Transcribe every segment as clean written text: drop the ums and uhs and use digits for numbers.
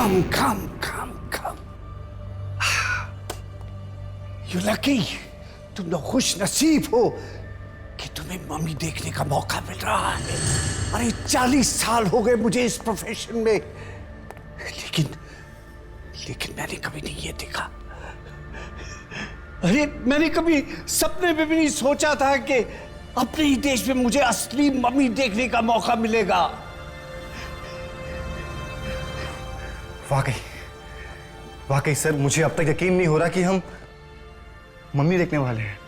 Come, come, come, come. You lucky. तुम लोग खुश नसीब हो कि तुम्हें मम्मी देखने का मौका मिल रहा है। अरे 40 साल हो गए मुझे इस प्रोफेशन में, लेकिन मैंने कभी नहीं ये देखा। अरे मैंने कभी सपने में भी नहीं सोचा था कि अपने ही देश में मुझे असली मम्मी देखने का मौका मिलेगा। वाकई सर, मुझे अब तक यकीन नहीं हो रहा कि हम मम्मी देखने वाले हैं,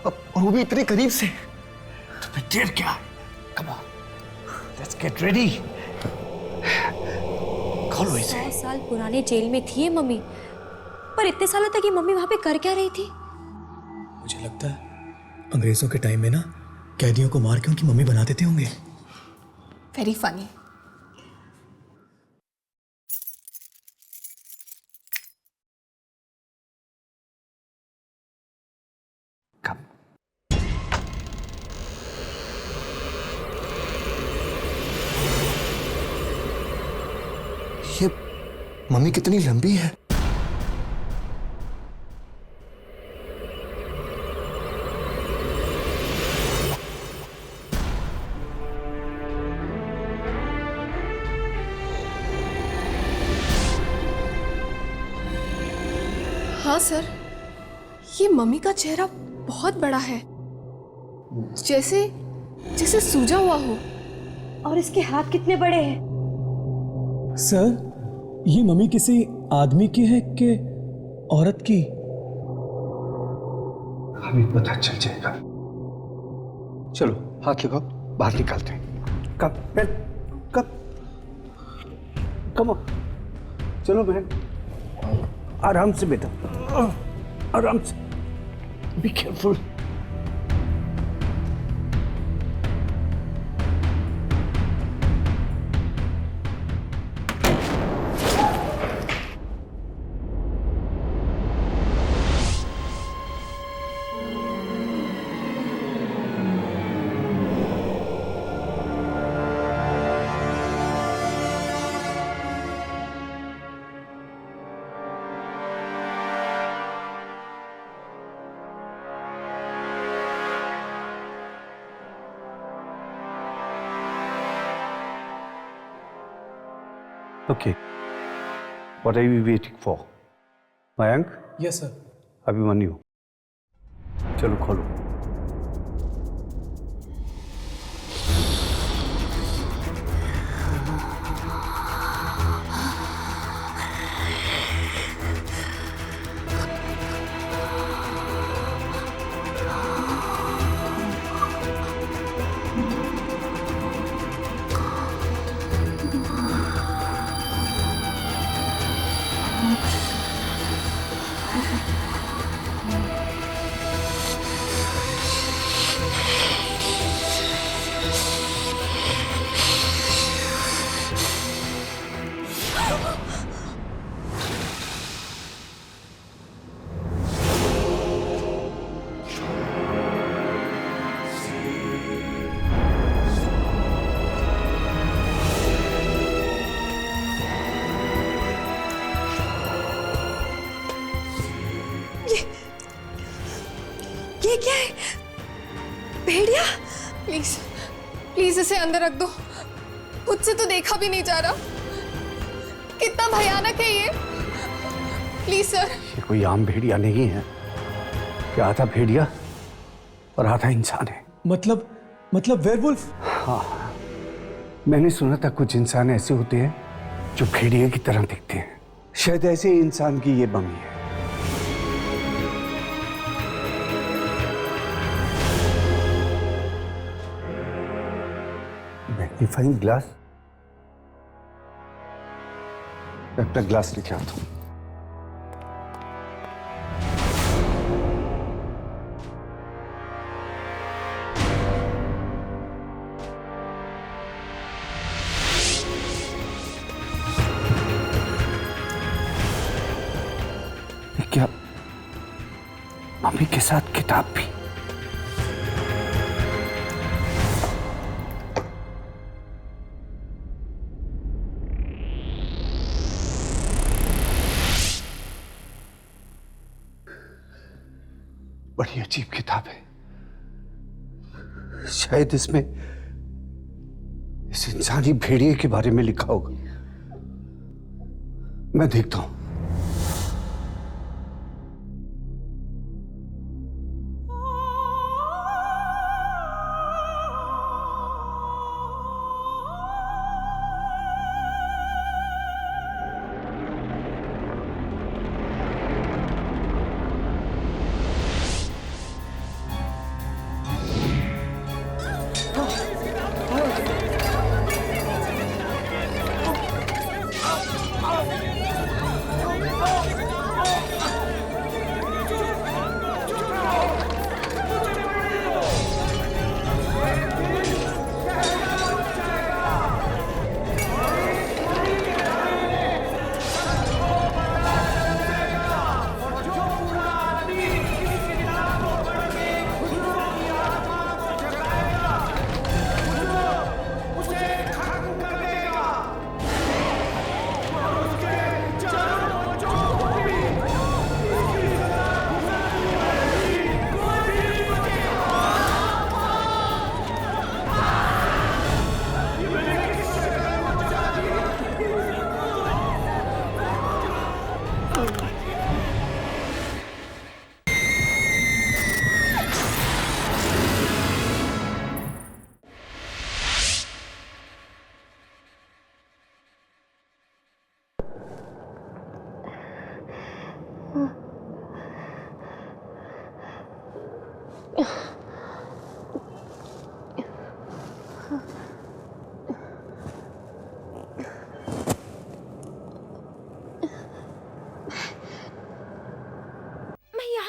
और वो भी इतने करीब से। तो फिर देर क्या है? Come on, let's get ready. खोलो इसे। 100 साल पुराने जेल में थी ये मम्मी, पर इतने सालों तक ये मम्मी वहां पे कर क्या रही थी? मुझे लगता है अंग्रेजों के टाइम में ना कैदियों को मार के उनकी मम्मी बना देते होंगे। Very funny. ये मम्मी कितनी लंबी है। हाँ सर, ये मम्मी का चेहरा बहुत बड़ा है, जैसे जैसे सूजा हुआ हो। और इसके हाथ कितने बड़े हैं? सर, ये मम्मी किसी आदमी की है कि औरत की? हमें पता चल जाएगा। चलो हाथ लगाओ, बाहर निकालते हैं। कब कम चलो बहन, आराम से बेटा, आराम से। Be careful. Okay. What are we waiting for? Mayank? Yes sir. Abhimanyu, चलो खोलो। ये क्या है? भेड़िया? प्लीज प्लीज इसे अंदर रख दो, मुझसे तो देखा भी नहीं जा रहा। कितना भयानक है ये। Please sir. ये कोई आम भेड़िया नहीं है, ये आधा भेड़िया और आधा इंसान है। मतलब वेयरवुल्फ? हाँ, मैंने सुना था कुछ इंसान ऐसे होते हैं जो भेड़िए की तरह दिखते हैं। शायद ऐसे ही इंसान की ये मम्मी है। Magnifying glass? मैं अपना ग्लास लेके आता हूं। क्या मम्मी के साथ किताब भी? बड़ी अजीब किताब है। शायद इसमें इस इंसानी भेड़िए के बारे में लिखा होगा। मैं देखता हूं।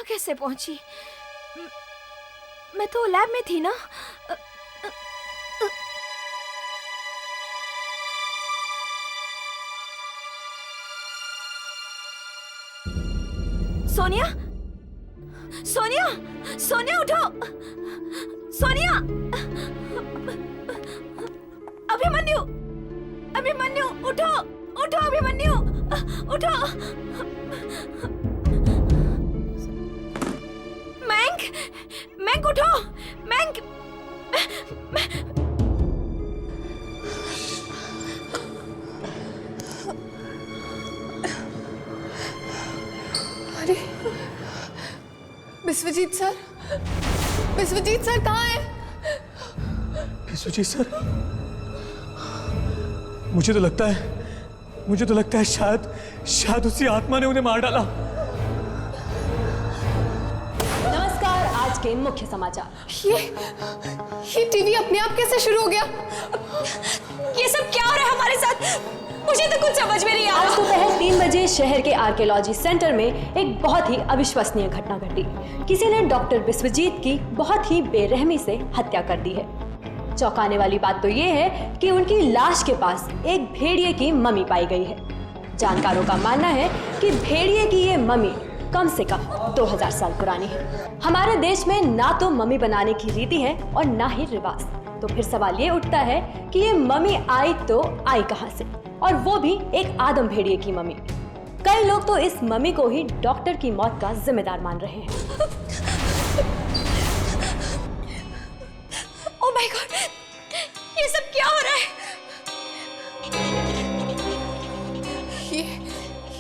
कैसे पहुंची? मैं तो लैब में थी ना। सोनिया, सोनिया, सोनिया उठो, सोनिया, अभिमन्यु, अभिमन्यु उठो, उठो अभिमन्यु, उठो। मैंक, मैंक उठो, मैंक। अरे विश्वजीत सर, विश्वजीत सर कहाँ हैं? विश्वजीत सर, मुझे तो लगता है शायद उसी आत्मा ने उन्हें मार डाला। नमस्कार, आज के मुख्य समाचार। ये टीवी अपने आप कैसे शुरू हो गया? ये सब क्या हो रहा है हमारे साथ? मुझे तो कुछ समझ में नहीं आ रहा। आज दोपहर 3 बजे शहर के आर्कियोलॉजी सेंटर में एक बहुत ही अविश्वसनीय घटना घटी। किसी ने डॉक्टर विश्वजीत की बहुत ही बेरहमी से हत्या कर दी है। चौंकाने वाली बात तो ये है कि उनकी लाश के पास एक भेड़िए की मम्मी पाई गई है। जानकारों का मानना है कि भेड़िए की ये मम्मी कम से कम 2000 साल पुरानी है। हमारे देश में ना तो मम्मी बनाने की रीति है और ना ही रिवाज। तो फिर सवाल ये उठता है कि ये मम्मी आई कहां से, और वो भी एक आदम भेड़िए की मम्मी। कई लोग तो इस मम्मी को ही डॉक्टर की मौत का जिम्मेदार मान रहे हैं। ओह माय गॉड, ये सब क्या हो रहा है?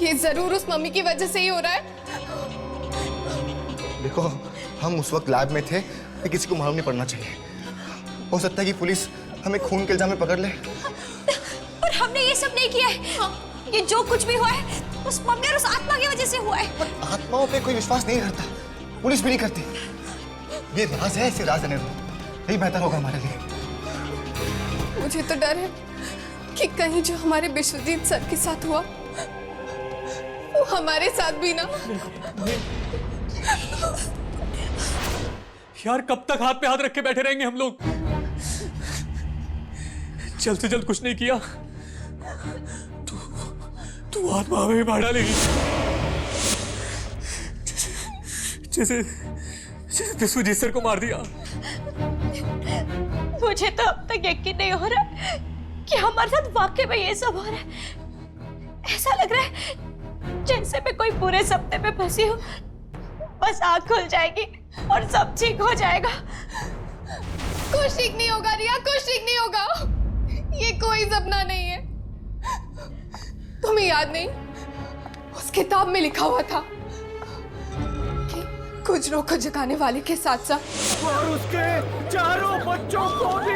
ये जरूर उस मम्मी की वजह से ही हो रहा है। देखो, हम उस वक्त लैब में थे, कि किसी को मालूम नहीं पड़ना चाहिए। हो सकता है कि पुलिस हमें खून के इल्जाम में पकड़ ले। और हमने ये सब नहीं किया है। ये जो कुछ भी हुआ है उस मम्मी और उस आत्मा की वजह से हुआ है। पर आत्माओं पे कोई विश्वास नहीं करता, पुलिस भी नहीं करती। ये राज है, इसे राज रहने दो, यही बेहतर होगा हमारे लिए। मुझे तो डर है कि कहीं जो हमारे विश्वजीत सर के साथ हुआ वो हमारे साथ भी ना। यार, कब तक हाथ पे हाथ रख के बैठे रहेंगे हम लोग? जल्द से जल्द कुछ नहीं किया तू आत्मा हमें मार डालेगी, जैसे विश्वजीत सर को मार दिया। मुझे तो अब तक यकीन नहीं हो रहा कि हमारे साथ वाकई में ये सब हो रहा है। ऐसा लग रहा है जैसे मैं कोई बुरे सपने में फंसी हूँ। बस आँख खुल जाएगी और सब ठीक हो जाएगा। कुछ ठीक नहीं होगा रिया, कुछ ठीक नहीं होगा। ये कोई सपना नहीं है। तुम्हें याद नहीं, उस किताब में लिखा हुआ था कि गुजरों को जगाने वाले के साथ साथ और उसके चारों बच्चों को भी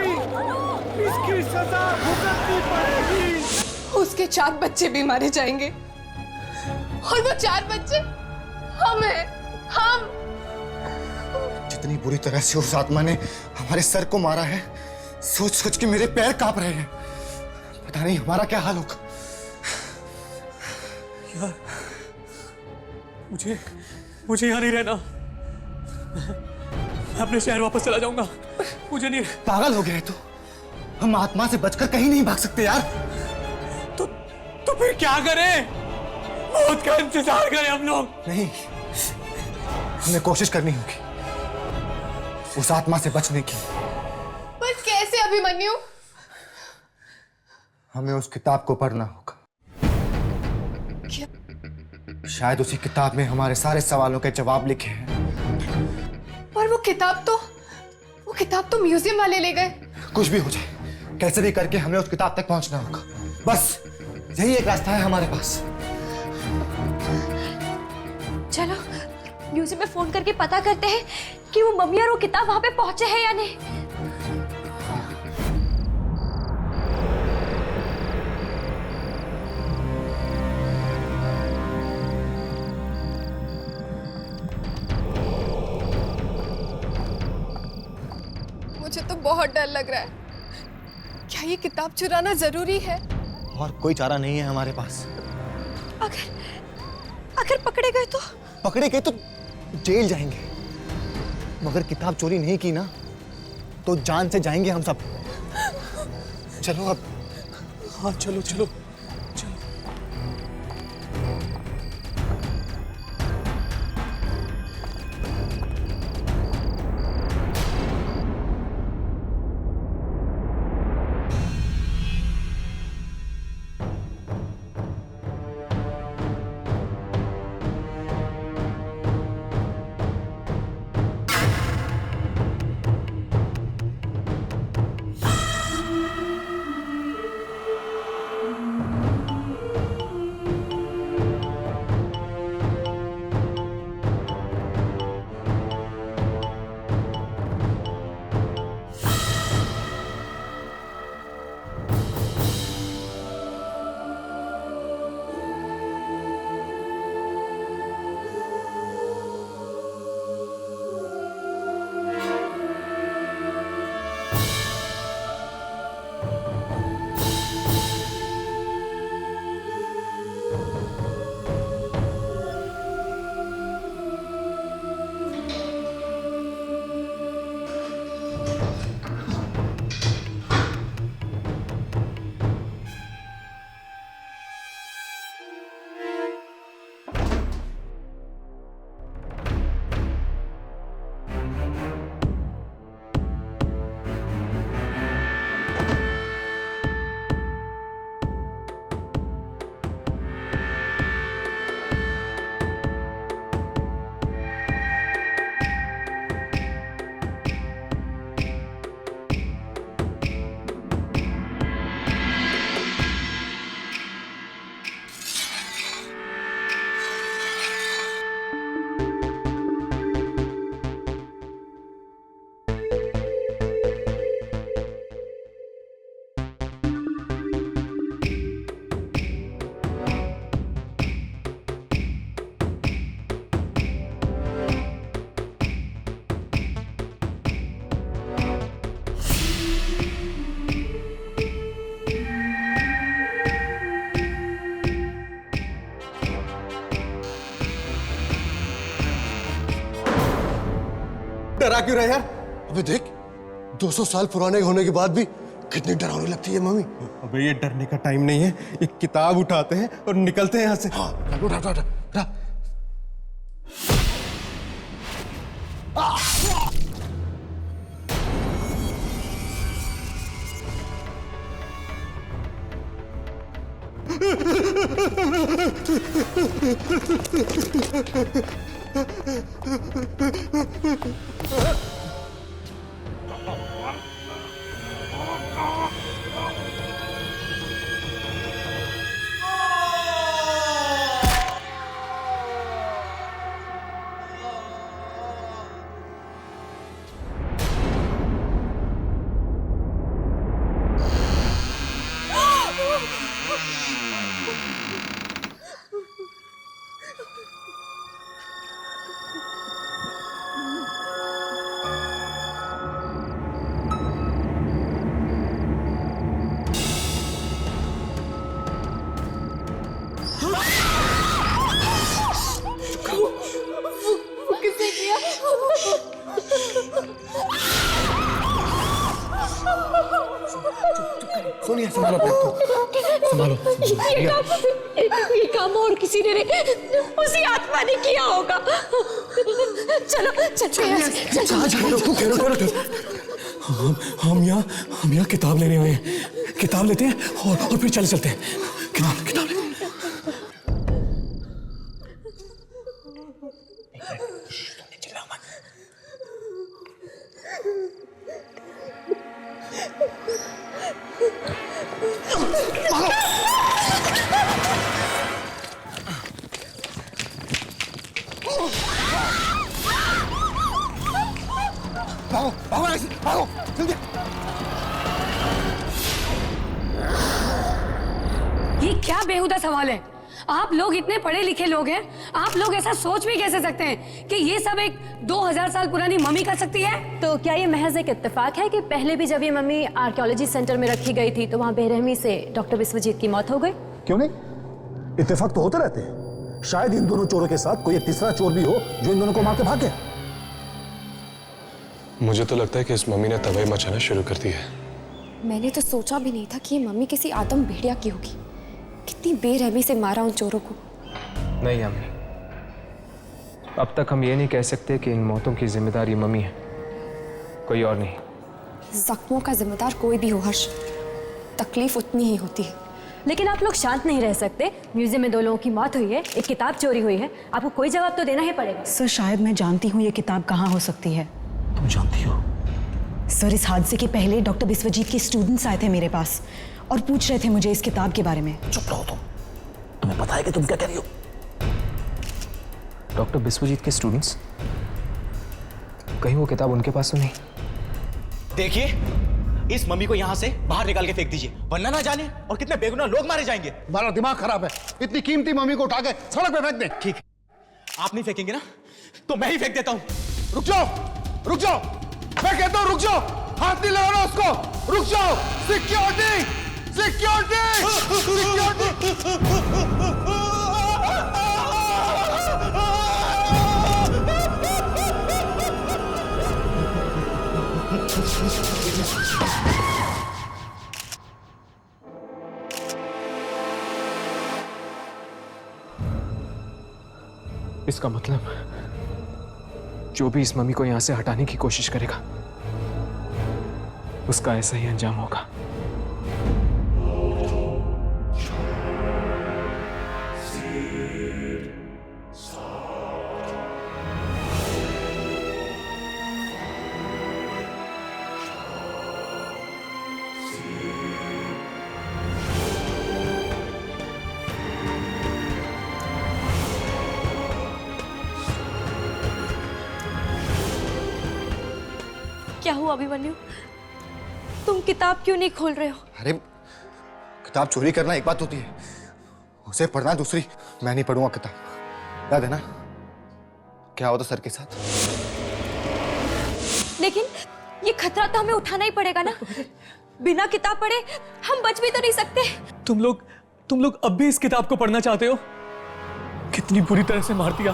इसकी सजा भुगतनी पड़ेगी। उसके 4 बच्चे भी मारे जाएंगे और वो 4 बच्चे हम हैं, हम। जितनी बुरी तरह से उस आत्मा ने हमारे सर को मारा है, सोच सोच के मेरे पैर कांप रहे हैं। पता नहीं हमारा क्या हाल होगा। यार, मुझे यहाँ नहीं रहना। मैं अपने शहर वापस चला जाऊंगा। मुझे नहीं। पागल हो गए तो हम आत्मा से बचकर कहीं नहीं भाग सकते यार। तो फिर क्या करें? मौत का इंतजार करें हम लोग? नहीं, हमें कोशिश करनी होगी उस आत्मा से बचने की। पर कैसे अभिमन्यु? हमें उस किताब को पढ़ना होगा। क्या? शायद उसी किताब में हमारे सारे सवालों के जवाब लिखे हैं। पर वो किताब तो म्यूजियम वाले ले गए। कुछ भी हो जाए, कैसे भी करके हमें उस किताब तक पहुंचना होगा। बस यही एक रास्ता है हमारे पास। चलो म्यूजियम में फोन करके पता करते हैं कि वो मम्मी और वो किताब वहां पे पहुंचे हैं या नहीं। मुझे तो बहुत डर लग रहा है। क्या ये किताब चुराना जरूरी है? और कोई चारा नहीं है हमारे पास। अगर पकड़े गए तो? पकड़े गए तो जेल जाएंगे, मगर किताब चोरी नहीं की ना तो जान से जाएंगे हम सब। चलो अब। हाँ चलो चलो। डरा क्यों रहा है यार? अबे देख, 200 साल पुराने होने के बाद भी कितनी डरावनी लगती है मम्मी। अबे ये डरने का टाइम नहीं है। एक किताब उठाते हैं और निकलते हैं यहाँ से। हाँ, उठा उठा उठा उठा। सोनिया, संभालो अपने आप को, संभालो। ये काम और किसी ने नहीं, उसी आत्मा ने किया होगा। चलो चलते हैं। हम यहाँ किताब लेने आए हैं। किताब लेते हैं और फिर चलते हैं। किताब लेते हैं। भागो भागो ऐसे, भागो जल्दी। ये क्या बेहुदा सवाल है? आप लोग इतने पढ़े लिखे लोग हैं, आप लोग ऐसा सोच भी कैसे सकते हैं कि ये सब एक 2000 साल पुरानी मम्मी कर सकती है? तो क्या ये महज एक इत्तेफाक है कि पहले भी जब ये मम्मी आर्कियोलॉजी सेंटर में रखी गई थी तो वहाँ बेरहमी से डॉक्टर विश्वजीत की मौत हो गई? क्यों नहीं, इत्तेफाक तो होते रहते हैं। शायद इन दोनों चोरों के साथ कोई एक तीसरा चोर भी हो जो इन दोनों को मार के भागे। मुझे तो लगता है कि इस मम्मी ने तबाही मचाना शुरू कर दी है। मैंने तो सोचा भी नहीं था कि ये मम्मी किसी आदम भेड़िया की होगी। कितनी बेरहमी से मारा उन चोरों को। नहीं अम्मी, अब तक हम ये नहीं कह सकते कि इन मौतों की जिम्मेदार ये मम्मी है, कोई और नहीं। जख्मों का जिम्मेदार कोई भी हो हर्ष, तकलीफ उतनी ही होती है। लेकिन आप लोग शांत नहीं रह सकते। म्यूजियम में 2 लोगों की मौत हुई है, एक किताब चोरी हुई है, आपको कोई जवाब तो देना ही पड़ेगा। सर शायद मैं जानती हूँ ये किताब कहाँ हो सकती है। तुम जानती हो? सर इस हादसे के पहले डॉक्टर विश्वजीत के स्टूडेंट्स आए थे मेरे पास और पूछ रहे थे मुझे इस किताब के बारे में। चुप रहो तुम, तुम्हें पता है कि तुम क्या कह रही हो? डॉक्टर विश्वजीत के स्टूडेंट्स? कहीं वो किताब उनके पास तो नहीं? देखिए, इस मम्मी को यहाँ से बाहर निकाल के फेंक दीजिए, वरना ना जाने और कितने बेगुनाह लोग मारे जाएंगे। हमारा दिमाग खराब है, इतनी कीमती मम्मी को उठा के सड़क पे फेंक दे। ठीक है, आप नहीं फेंकेंगे ना तो मैं ही फेंक देता हूँ। रुक जाओ, रुक जाओ, मैं कहता हूँ रुक जाओ, हाथ नहीं लगाना उसको, रुक जाओ। Security, security, security. इसका मतलब जो भी इस मम्मी को यहां से हटाने की कोशिश करेगा उसका ऐसा ही अंजाम होगा। क्या हुआ अभिमन्यु? तुम किताब क्यों नहीं खोल रहे हो? अरे किताब चोरी करना एक बात होती है, उसे पढ़ना दूसरी। मैं नहीं पढ़ूंगा किताब, याद है ना क्या हुआ था सर के साथ? लेकिन ये खतरा तो हमें उठाना ही पड़ेगा ना। बिना किताब पढ़े हम बच भी तो नहीं सकते। तुम लोग अब भी इस किताब को पढ़ना चाहते हो? कितनी बुरी तरह से मार दिया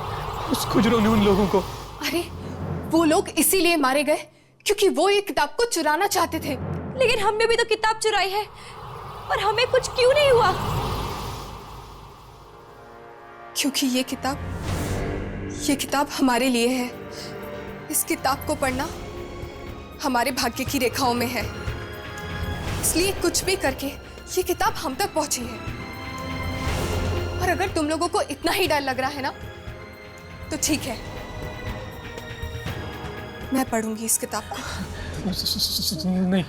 उस खुजरों ने उन लोगों को। अरे वो लोग इसीलिए मारे गए क्योंकि वो ये किताब को चुराना चाहते थे। लेकिन हमने भी तो किताब चुराई है और हमें कुछ क्यों नहीं हुआ? क्योंकि ये किताब हमारे लिए है। इस किताब को पढ़ना हमारे भाग्य की रेखाओं में है, इसलिए कुछ भी करके ये किताब हम तक पहुंची है। और अगर तुम लोगों को इतना ही डर लग रहा है ना तो ठीक है, मैं पढ़ूंगी इस किताब को। नहीं,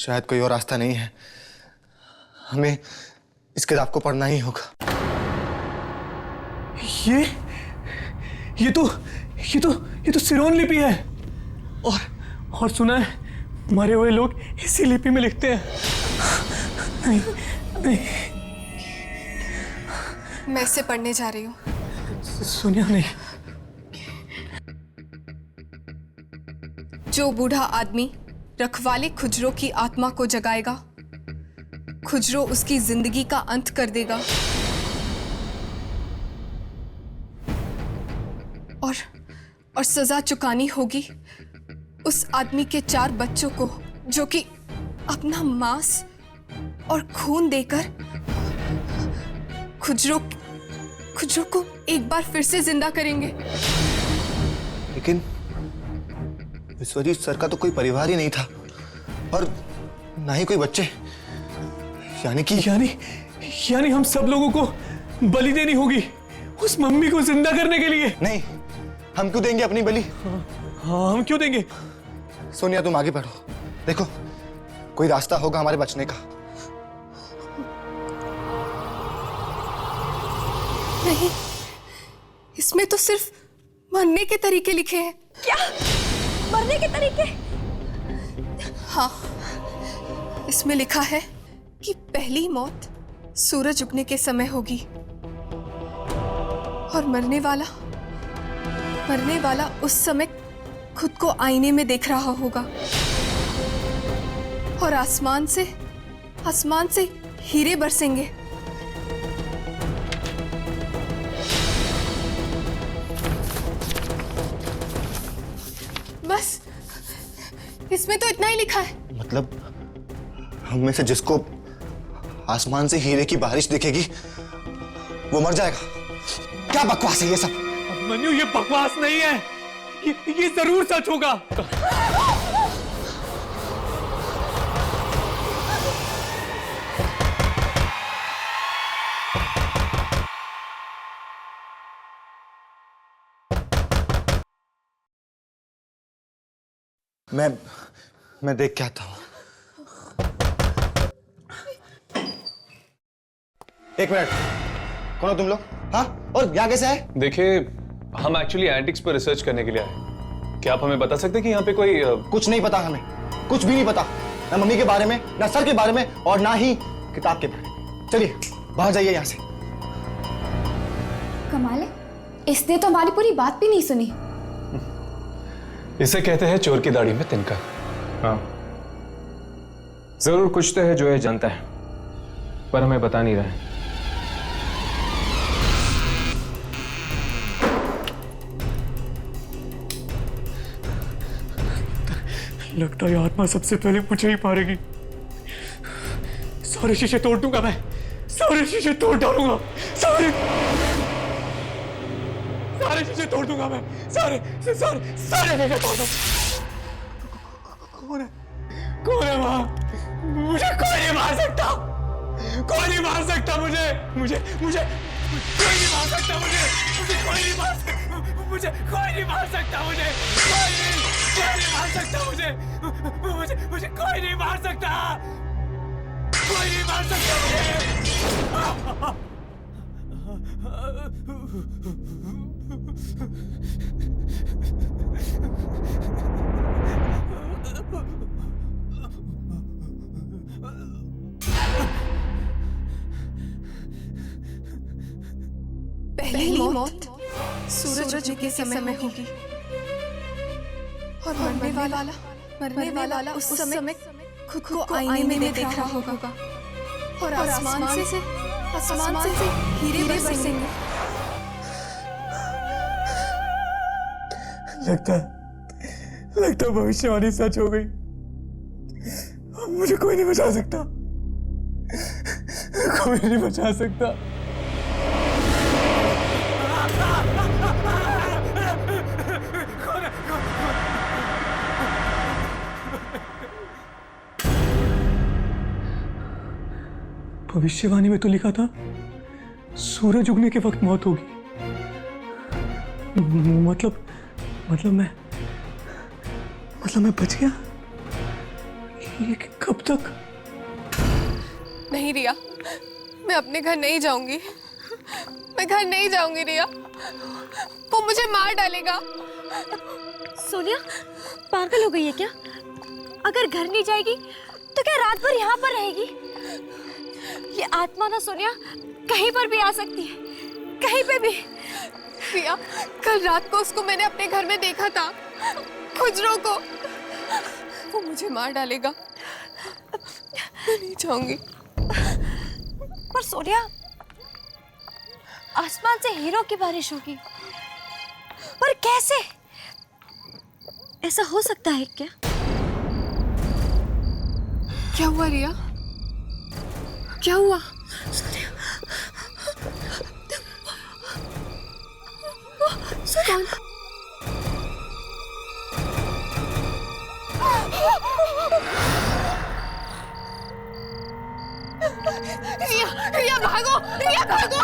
शायद कोई और रास्ता नहीं है, हमें इस किताब को पढ़ना ही होगा। ये तो सिरोन लिपि है। और सुना है मरे हुए लोग इसी लिपि में लिखते हैं। नहीं नहीं, मैं इसे पढ़ने जा रही हूँ। सुनिया नहीं। जो बूढ़ा आदमी रखवाले खुजरो की आत्मा को जगाएगा, खुजरो उसकी जिंदगी का अंत कर देगा। और सजा चुकानी होगी उस आदमी के 4 बच्चों को जो कि अपना मांस और खून देकर खुजरो को एक बार फिर से जिंदा करेंगे। लेकिन विश्वजीत सर का तो कोई परिवार ही नहीं था और ना ही कोई बच्चे। यानी हम सब लोगों को बलि देनी होगी उस मम्मी को जिंदा करने के लिए। नहीं, हम क्यों देंगे अपनी बलि? हाँ, हम क्यों देंगे? सोनिया तुम आगे बढ़ो, देखो कोई रास्ता होगा हमारे बचने का। नहीं, इसमें तो सिर्फ मरने के तरीके लिखे हैं। क्या मरने के तरीके? हाँ, इसमें लिखा है कि पहली मौत सूरज उगने के समय होगी और मरने वाला उस समय खुद को आईने में देख रहा होगा और आसमान से हीरे बरसेंगे। बस इसमें तो इतना ही लिखा है। मतलब हम में से जिसको आसमान से हीरे की बारिश दिखेगी वो मर जाएगा? क्या बकवास है ये सब? मनु, ये बकवास नहीं है, ये जरूर सच होगा। मैं देख के आता हूं। एक मिनट, कौन हो तुम लोग? हाँ, और यहाँ कैसे आए? देखिए, हम एक्चुअली एंटिक्स पर रिसर्च करने के लिए आए। क्या आप हमें बता सकते हैं कि यहाँ पे कोई कुछ नहीं पता, हमें कुछ भी नहीं पता, ना मम्मी के बारे में, ना सर के बारे में, और ना ही किताब के बारे में। चलिए बाहर जाइए यहाँ से। कमाल है, इसने तो हमारी पूरी बात भी नहीं सुनी। इसे कहते हैं चोर की दाढ़ी में तिनका। हाँ, जरूर कुछ तो है जो ये जानता है, पर हमें बता नहीं रहा है। लगता है आत्मा सबसे पहले मुझे ही मारेगी। सारे शीशे तोड़ दूंगा मैं, सारे शीशे तोड़ डालूंगा, सारे शीशे तोड़ दूंगा मैं, सारे शीशे तोड़ दूंगा। कौन है वहां? मुझे कोई नहीं मार सकता, कोई नहीं मार सकता मुझे कोई नहीं मार सकता, मुझे कोई नहीं मार सकता, मुझे कोई नहीं मार सकता, मुझे कोई नहीं मार सकता, मुझे कोई नहीं मार सकता, कोई नहीं मार सकता मुझे। पहली मौत सूरज उगने के समय होगी और मरने वाला उस समय खुद को आईने में देख रहा होगा और आसमान से हीरे बरसेंगे। लगता भविष्यवाणी सच हो गई। मुझे कोई नहीं बचा सकता, कोई नहीं बचा सकता। भविष्यवाणी में तो लिखा था सूरज उगने के वक्त मौत होगी। मतलब मैं बच गया? ये कब तक? नहीं रिया, मैं अपने घर नहीं जाऊंगी। मैं घर नहीं जाऊंगी रिया, वो मुझे मार डालेगा। सोनिया पागल हो गई है क्या? अगर घर नहीं जाएगी तो क्या रात भर यहाँ पर रहेगी? ये आत्मा ना सोनिया कहीं पर भी आ सकती है, कहीं पे भी। रिया, कल रात को उसको मैंने अपने घर में देखा था, खुजरों को। वो मुझे मार डालेगा। मैं नहीं जाऊंगी। पर सोनिया आसमान से हीरो की बारिश होगी, पर कैसे? ऐसा हो सकता है क्या? क्या हुआ रिया? क्या हुआ? कौन? रिया, रिया भागो, रिया भागो।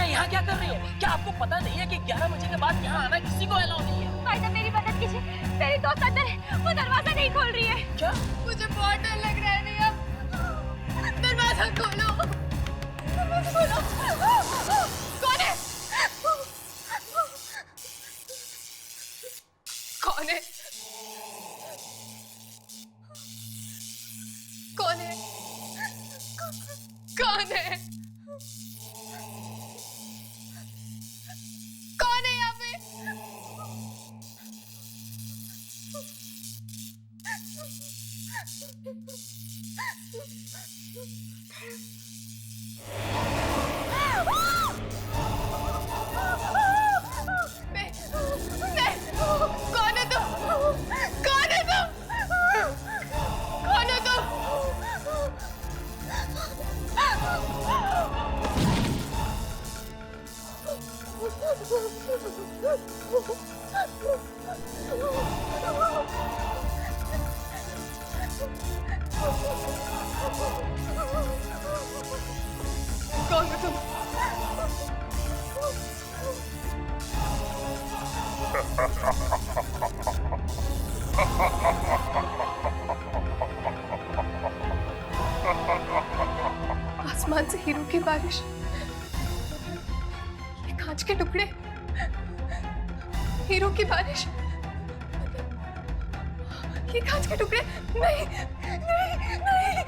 यहाँ क्या कर रही है? क्या आपको पता नहीं है कि 11 बजे के बाद यहाँ आना किसी को अलाउ नहीं है? भाई साहब मेरी मदद कीजिए, मेरी दोस्त अंदर है, वो दरवाजा नहीं खोल रही है। क्या? मुझे बहुत डर लग रहा है रिया, दरवाजा खोलो, दरवाजा खोलो। कौन है? कौन है? कौन है? कौन है? कौन है यहाँ पे? कौन है तुम? कौन है तुम? कौन है तुम? कौन है तुम? आसमान से हीरो की बारिश, ये कांच के टुकड़े, हीरो की बारिश, ये कांच के टुकड़े। नहीं नहीं नहीं नहीं।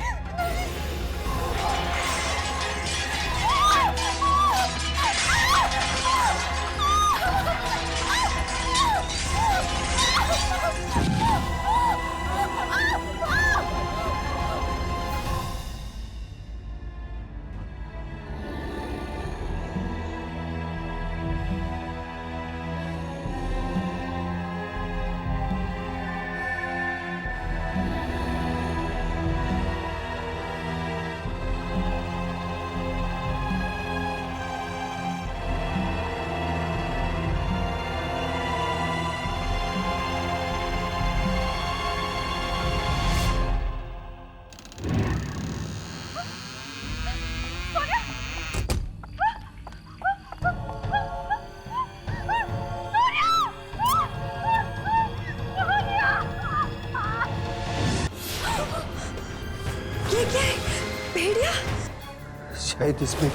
भेड़िया? शायद इसमें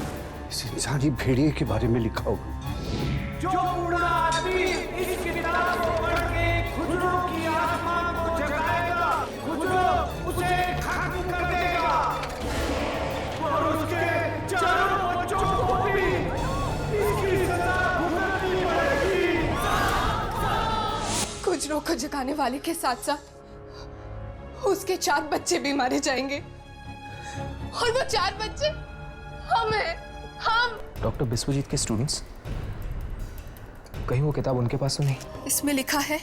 इस इंसानी भेड़िए के बारे में लिखा होगा। जो बूढ़ा आदमी इस किताब को पढ़ के खुजरों की आत्मा को जगाएगा, खुजरों उसे खत्म कर देगा और उसके चारों बच्चों को भी इसकी सजा भुगतनी पड़ेगी। खुजरों को जगाने वाले के साथ साथ उसके 4 बच्चे भी मारे जाएंगे, और वो 4 बच्चे हम हैं, हम। डॉक्टर बिस्वजीत के स्टूडेंट्स, कहीं वो किताब उनके पास तो नहीं? इसमें लिखा है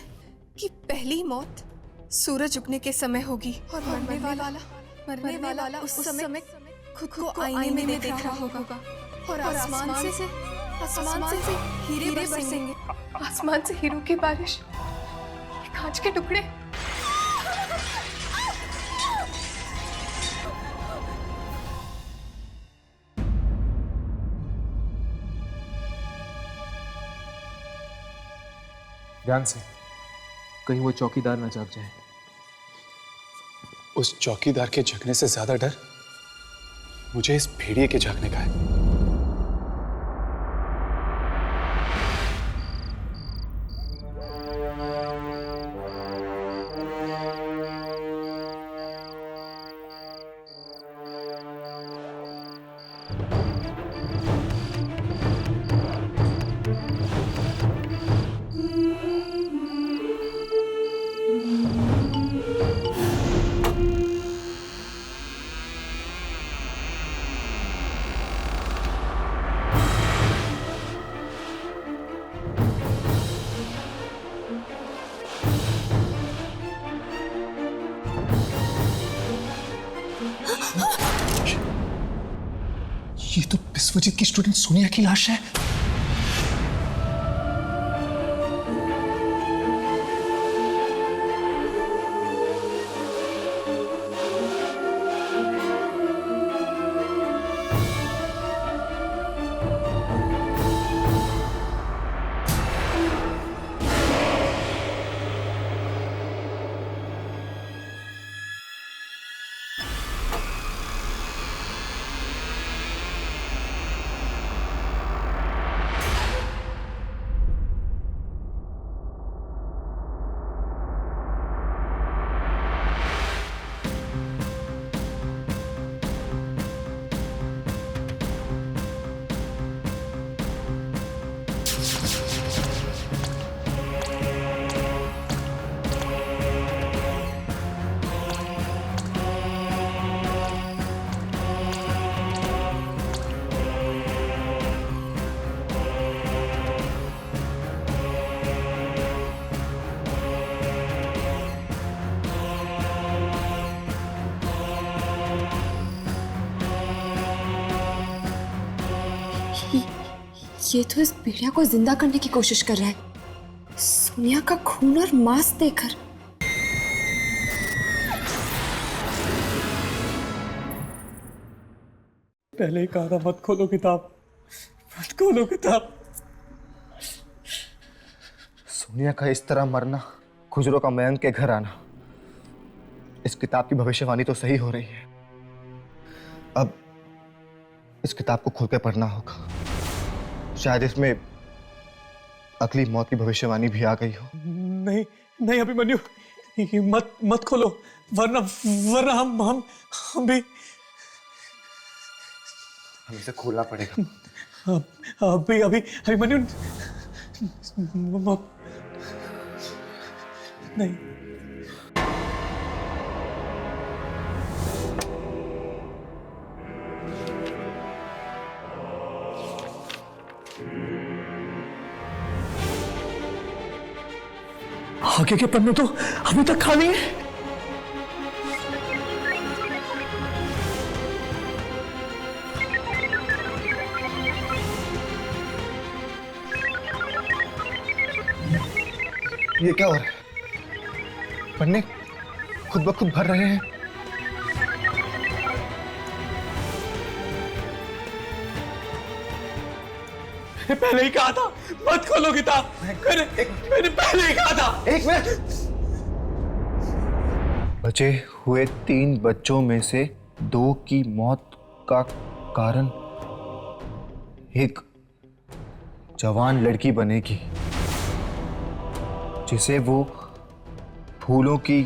कि पहली मौत सूरज उगने के समय होगी और मरने वाला उस समय खुद को आईने में देख रहा होगा और आसमान से हीरे बरसेंगे। आसमान से हीरों की बारिश, कांच के टुकड़े। ध्यान से, कहीं वो चौकीदार ना जाग जाए। उस चौकीदार के जगने से ज्यादा डर मुझे इस भेड़िए के जागने का है। ये तो विश्वजीत की स्टूडेंट सोनिया की लाश है। ये तो इस भेड़िया को जिंदा करने की कोशिश कर रहा है, सोनिया का खून और मांस देकर। पहले ही कहा था मत खोलो किताब, मत खोलो किताब। सोनिया का इस तरह मरना, खुजरों का मयंक के घर आना, इस किताब की भविष्यवाणी तो सही हो रही है। अब इस किताब को खोल के पढ़ना होगा, शायद इसमें अगली मौत की भविष्यवाणी भी आ गई हो। नहीं नहीं अभिमन्यु, ये मत खोलो, वरना हम भी हमें इसे खोलना पड़ेगा। अभी अभिमन्यु नहीं। आगे के पन्ने तो अभी तक खाली है। ये क्या हो रहा है? पन्ने खुद ब खुद भर रहे हैं। मैंने पहले ही कहा था मत खोलो किताब। मैंने पहले ही कहा था। एक मिनट। बचे हुए 3 बच्चों में से 2 की मौत का कारण एक जवान लड़की बनेगी, जिसे वो फूलों की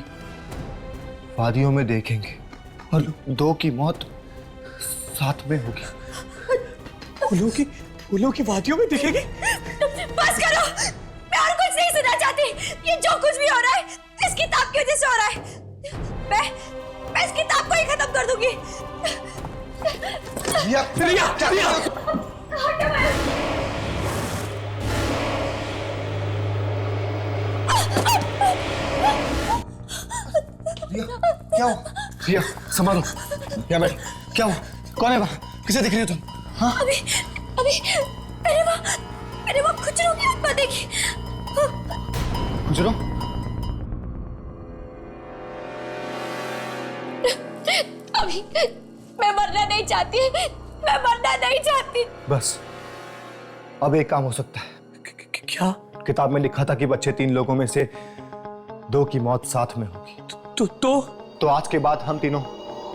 वादियों में देखेंगे, और 2 की मौत साथ में होगी। फूलों की वादियों में दिखेगी। बस करो, मैं और कुछ नहीं सुनना चाहती। ये जो कुछ भी हो रहा है इस किताब की वजह से हो रहा है। मैं इस किताब को ही खत्म कर दूंगी। क्या हो? प्रिया संभालो। क्या बैठ, क्या हुआ? कौन है वहाँ? किसे दिख रही हो तुम? हाँ? अभी मैंने वहाँ खुजरों की आत्मा देखी। खुजरो? अभी मैं मरना नहीं चाहती, मैं मरना नहीं चाहती। बस अब एक काम हो सकता है। क्या? किताब में लिखा था कि बच्चे 3 लोगों में से 2 की मौत साथ में होगी। तो आज के बाद हम तीनों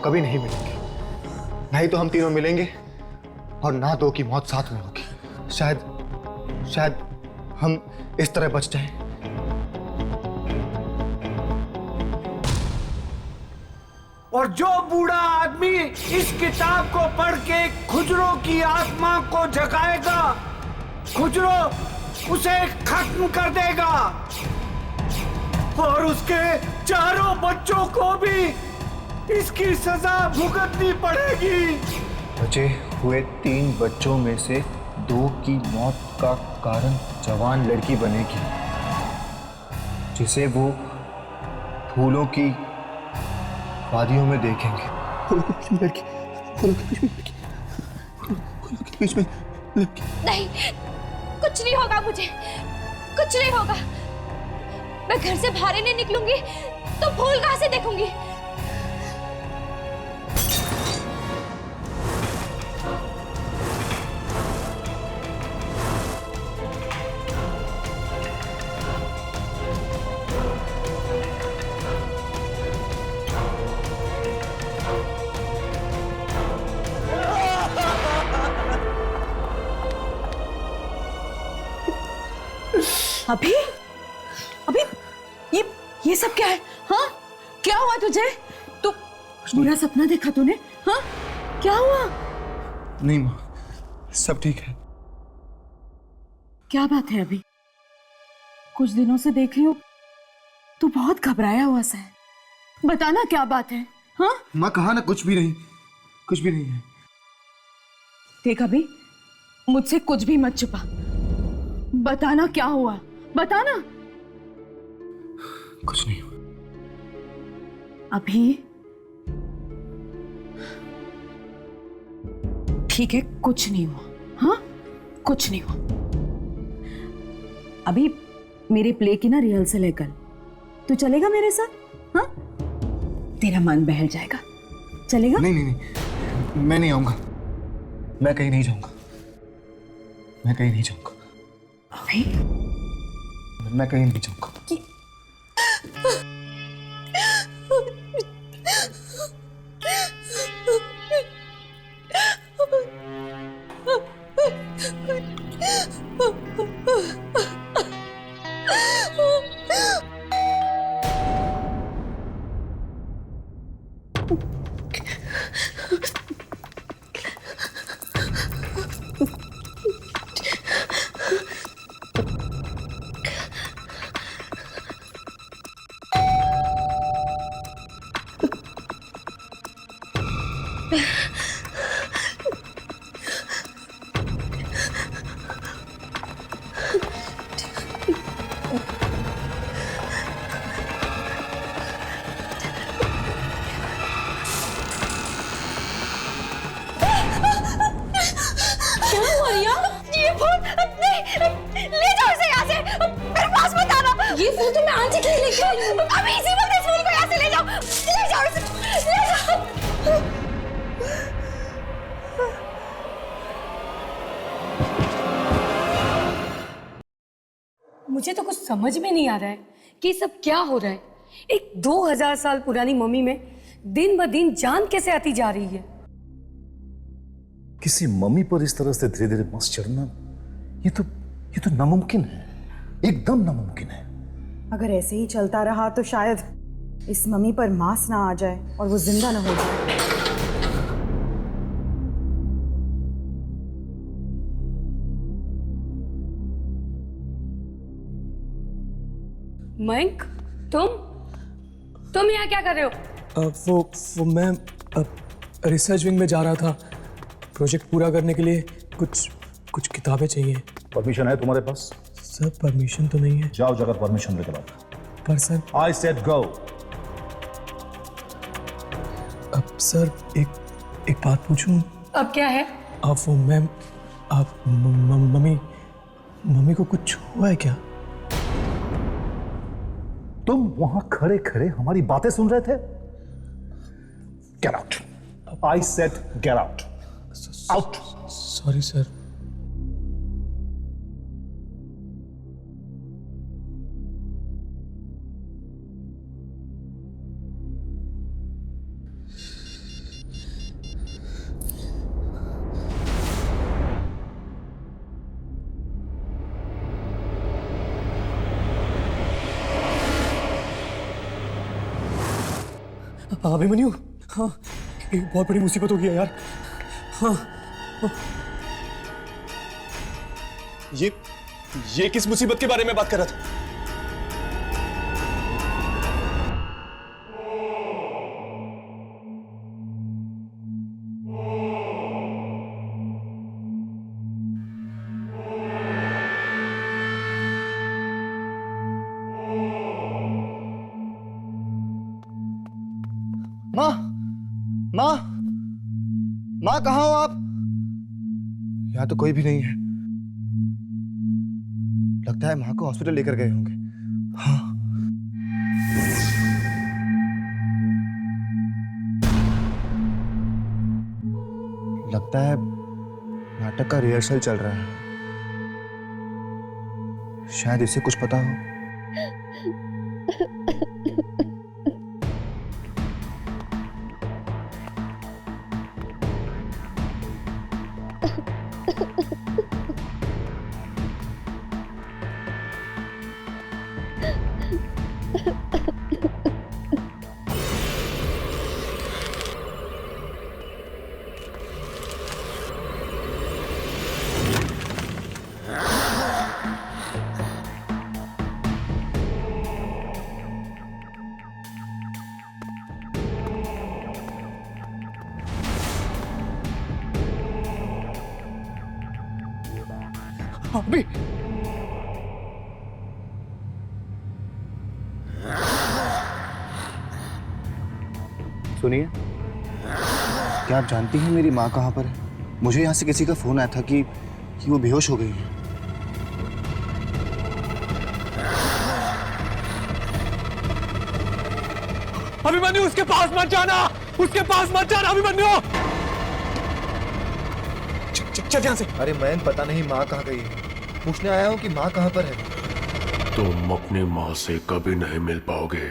कभी नहीं मिलेंगे। नहीं तो हम तीनों मिलेंगे और ना 2 की मौत साथ में होगी। शायद हम इस तरह बच जाएं। और जो बूढ़ा आदमी इस किताब को पढ़ के खुजरों की आत्मा को जगाएगा, खुजरो उसे खत्म कर देगा और उसके चारों बच्चों को भी इसकी सजा भुगतनी पड़ेगी। बचे हुए 3 बच्चों में से 2 की मौत का कारण जवान लड़की बनेगी, जिसे वो फूलों की वादियों में देखेंगे। फूलों के बीच में लड़की। नहीं, कुछ नहीं होगा मुझे, कुछ नहीं होगा। मैं घर से बाहर ही नहीं निकलूंगी तो फूल कहां से देखूंगी? अभी ये सब क्या है? हाँ, क्या हुआ तुझे? तू बुरा सपना देखा तूने? हाँ, क्या हुआ? नहीं माँ, सब ठीक है। क्या बात है? अभी कुछ दिनों से देख रही हूँ तू बहुत घबराया हुआ सा है। बताना क्या बात है? हाँ माँ, कहा ना कुछ भी नहीं है। देख अभी, मुझसे कुछ भी मत छुपा। बताना क्या हुआ, बताना। कुछ नहीं हुआ। अभी ठीक है, कुछ नहीं हुआ। हाँ, कुछ नहीं हुआ। अभी मेरे प्ले की ना रिहर्सल है कल, तू चलेगा मेरे साथ? हाँ, तेरा मन बहल जाएगा। चलेगा? नहीं, मैं नहीं आऊंगा। मैं कहीं नहीं जाऊंगा। अभी मैं कहीं नहीं जाऊंगा। ये फूल तो मैं आज ही खरीद लेके आई हूँ। अभी इसी वक्त इस फूल को यहाँ से ले जाओ इसे, ले जाओ। मुझे तो कुछ समझ में नहीं आ रहा है कि सब क्या हो रहा है। एक 2000 साल पुरानी मम्मी में दिन ब दिन जान कैसे आती जा रही है। किसी मम्मी पर इस तरह से धीरे धीरे मस चढ़ना, ये तो नामुमकिन है, एकदम नामुमकिन है। अगर ऐसे ही चलता रहा तो शायद इस मम्मी पर मांस ना आ जाए और वो जिंदा ना हो जाए। मयंक, तुम यहाँ क्या कर रहे हो? वो मैं रिसर्च विंग में जा रहा था। प्रोजेक्ट पूरा करने के लिए कुछ किताबें चाहिए। परमिशन है तुम्हारे पास? सर परमिशन तो नहीं है। जाओ, जगह परमिशन लेकर आओ। पर sir, I said go. Sir एक बात पूछूं? अब क्या है? आप वो मैम, आप मम्मी को कुछ हुआ है क्या? तुम वहां खड़े खड़े हमारी बातें सुन रहे थे? Get out, I said get out, out. Sorry sir. Abhimanyu, हाँ, एक बहुत बड़ी मुसीबत हो गई है यार। हाँ, हाँ। ये किस मुसीबत के बारे में बात कर रहा था? माँ, माँ, माँ कहाँ हो आप? यहाँ तो कोई भी नहीं है। लगता है माँ को हॉस्पिटल लेकर गए होंगे। हाँ। लगता है नाटक का रिहर्सल चल रहा है। शायद इसे कुछ पता हो। अभी सुनिए, क्या आप जानती हैं मेरी माँ कहाँ पर है? मुझे यहाँ से किसी का फोन आया था कि वो बेहोश हो गई है। अभिमन्यु, उसके पास मत जाना, उसके पास मत जाना अभिमन्यु। चल यहाँ से। अरे मैं पता नहीं माँ कहाँ गई है, पूछने आया हूँ कि माँ कहाँ पर है। तुम अपनी माँ से कभी नहीं मिल पाओगे।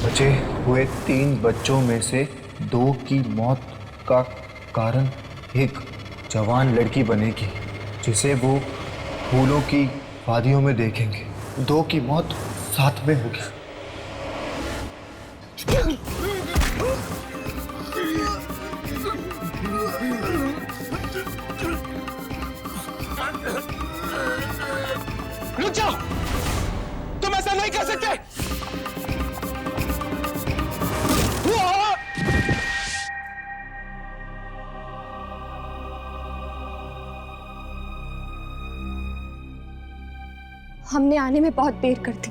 बचे हुए 3 बच्चों में से 2 की मौत का कारण एक जवान लड़की बनेगी जिसे वो फूलों की वादियों में देखेंगे। 2 की मौत साथ में होगी। रुक जाओ, तुम ऐसा नहीं कर सकते। हमने आने में बहुत देर कर दी।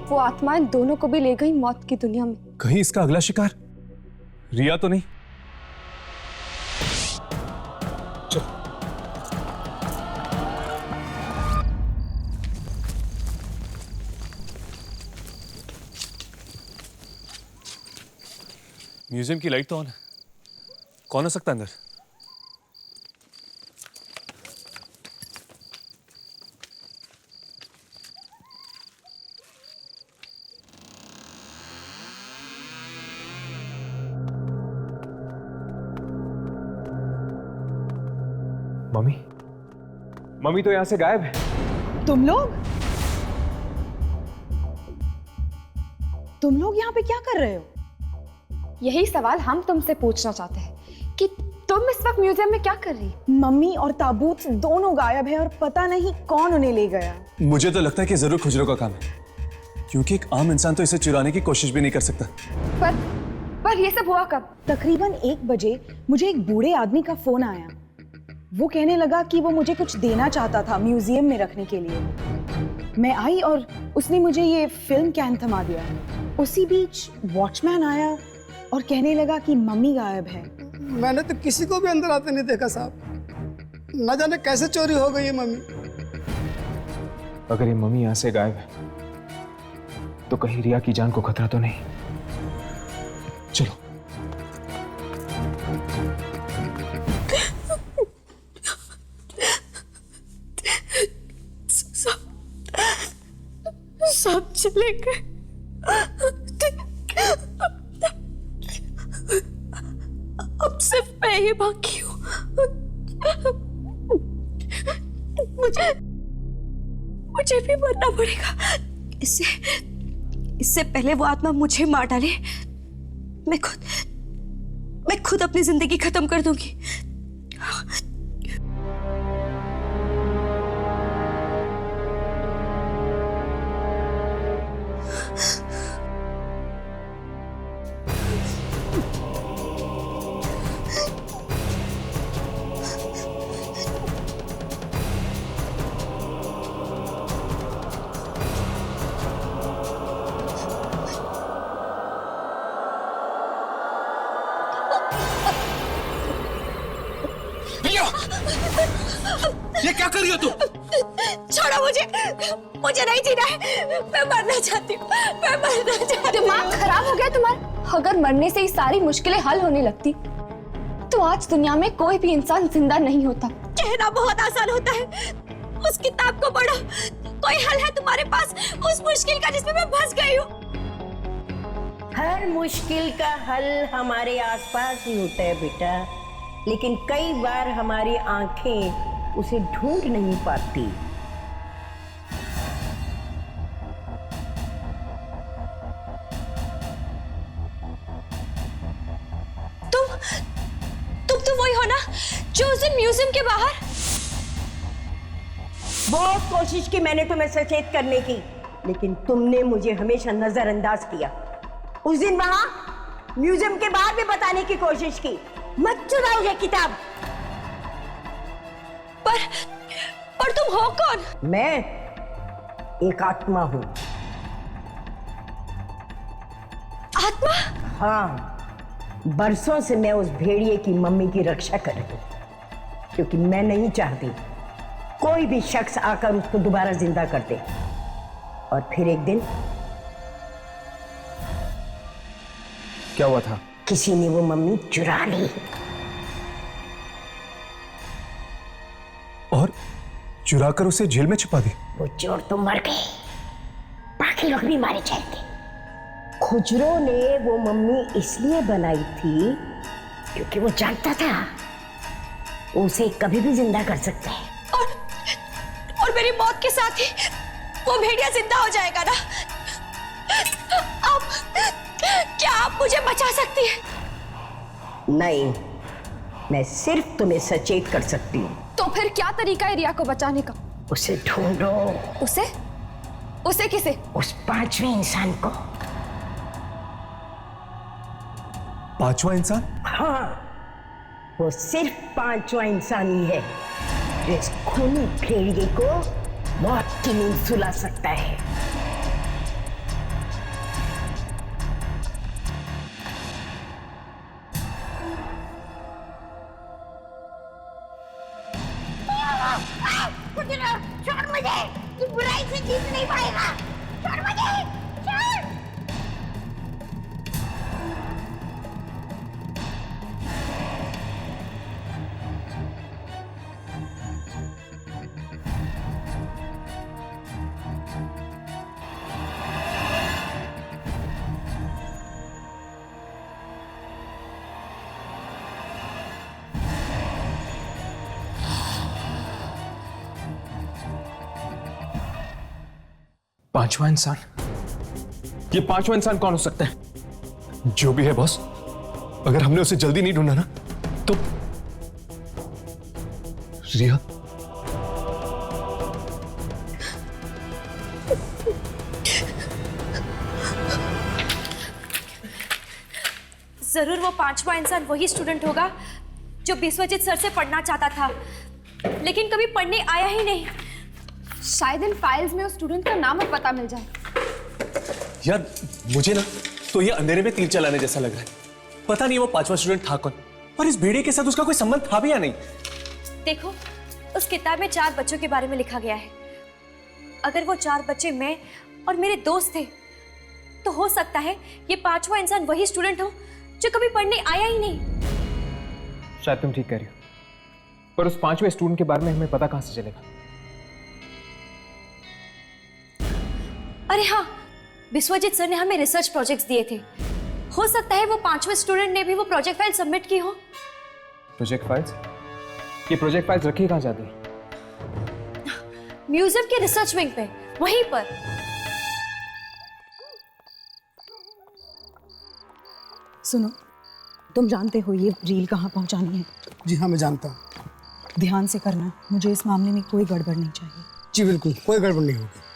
वो आत्माएं दोनों को भी ले गई मौत की दुनिया में। कहीं इसका अगला शिकार रिया तो नहीं? चलो। म्यूजियम की लाइट तो ऑन है। कौन हो सकता है अंदर? मम्मी, मम्मी तो यहां से गायब है। तुम लोग यहाँ पे क्या कर रहे हो? यही सवाल हम तुमसे पूछना चाहते हैं कि तुम इस वक्त म्यूजियम में क्या कर रही? मम्मी और ताबूत दोनों गायब है और पता नहीं कौन उन्हें ले गया। मुझे तो लगता है कि जरूर खुजरों का काम है, क्योंकि एक आम इंसान तो इसे चुराने की कोशिश भी नहीं कर सकता। पर ये सब हुआ कब? तकरीबन 1 बजे मुझे एक बूढ़े आदमी का फोन आया। वो कहने लगा कि वो मुझे कुछ देना चाहता था म्यूजियम में रखने के लिए। मैं आई और उसने मुझे ये फिल्म कैन थमा दिया। उसी बीच वॉचमैन आया और कहने लगा कि मम्मी गायब है। मैंने तो किसी को भी अंदर आते नहीं देखा साहब। न जाने कैसे चोरी हो गई है मम्मी। अगर ये मम्मी यहां से गायब है तो कहीं रिया की जान को खतरा तो नहीं? चलो। सब चले गए। अब सिर्फ मैं ही बाकी हूँ। मुझे भी मरना पड़ेगा। इससे पहले वो आत्मा मुझे मार डाले, मैं खुद अपनी जिंदगी खत्म कर दूंगी। ये क्या कर रही हो तुम? छोड़ो मुझे नहीं जीना है। मैं मरना चाहती हूँ, मैं मरना चाहती हूँ। दिमाग खराब हो गया तुम्हारा? अगर मरने से ही सारी मुश्किलें हल होने लगती तो आज दुनिया में कोई भी इंसान जिंदा नहीं होता। कहना बहुत आसान होता है। उस किताब को पढ़ो, कोई हल है तुम्हारे पास उस मुश्किल का जिसमें मैं फंस गई हूँ। हर मुश्किल का हल हमारे आसपास ही होता है बेटा, लेकिन कई बार हमारी आंखें उसे ढूंढ नहीं पाती। तुम तो वही हो ना जो उस दिन म्यूजियम के बाहर? बहुत कोशिश की मैंने तुम्हें सचेत करने की, लेकिन तुमने मुझे हमेशा नजरअंदाज किया। उस दिन वहां म्यूजियम के बाहर भी बताने की कोशिश की, मत चुराओ ये किताब। पर तुम हो कौन? मैं एक आत्मा हूं। आत्मा? हाँ, बरसों से मैं उस भेड़िए की मम्मी की रक्षा कर रही हूं, क्योंकि मैं नहीं चाहती कोई भी शख्स आकर उसको दोबारा जिंदा कर दे। और फिर एक दिन क्या हुआ था? किसी ने वो मम्मी चुरा ली और चुराकर उसे जेल में छिपा दी। वो चोर तो मर गए, बाकी लोग भी मारे जाएंगे। खुजरो ने वो मम्मी इसलिए बनाई थी क्योंकि वो जानता था उसे कभी भी जिंदा कर सकता है। और मेरी मौत के साथ ही वो भेड़िया जिंदा हो जाएगा ना? क्या आप मुझे बचा सकती हैं? नहीं, मैं सिर्फ तुम्हें सचेत कर सकती हूँ। तो फिर क्या तरीका है रिया को बचाने का? उसे ढूंढो। उसे किसे? उस पांचवें इंसान को। पांचवा इंसान? हाँ, वो सिर्फ पांचवा इंसान ही है जो इस खूनी भेड़िए को मौत की नींद सुला सकता है। छोड़ मुझे, तू बुराई से जीत नहीं पाएगा। छोड़ मुझे, छोड़। पांचवा इंसान? ये पांचवा इंसान कौन हो सकता है? जो भी है बॉस, अगर हमने उसे जल्दी नहीं ढूंढा ना तो रिया। जरूर वो पांचवा इंसान वही स्टूडेंट होगा जो बिस्वजीत सर से पढ़ना चाहता था, लेकिन कभी पढ़ने आया ही नहीं। शायद इन फाइल्स में उस स्टूडेंट का नाम और पता मिल जाए। यार मुझे ना तो ये अंधेरे में तीर चलाने जैसा लग रहा है। पता नहीं वो 5वां स्टूडेंट था कौन, और इस भेड़िए के साथ उसका कोई संबंध था भी या नहीं। देखो, उस किताब में 4 बच्चों के बारे में लिखा गया है। अगर वो 4 बच्चे मैं और मेरे दोस्त थे, तो हो सकता है ये 5वां इंसान वही स्टूडेंट हो जो कभी पढ़ने आया ही नहीं। शायद तुम ठीक कह रही हो, पर उस 5वें स्टूडेंट के बारे में हमें पता कहां से चलेगा? अरे हाँ, विश्वजीत सर ने हमें रिसर्च प्रोजेक्ट्स दिए थे। हो सकता है वो 5वें स्टूडेंट ने भी वो प्रोजेक्ट फाइल सबमिट की हो। Project files? ये प्रोजेक्ट फाइल्स रखी कहां जाती है? म्यूजियम के रिसर्च विंग पे, वहीं पर। सुनो, तुम जानते हो ये रील कहाँ पहुंचानी है? जी हाँ, मैं जानता हूँ। ध्यान से करना, मुझे इस मामले में कोई गड़बड़ नहीं चाहिए। जी बिल्कुल, कोई गड़बड़ नहीं होगी।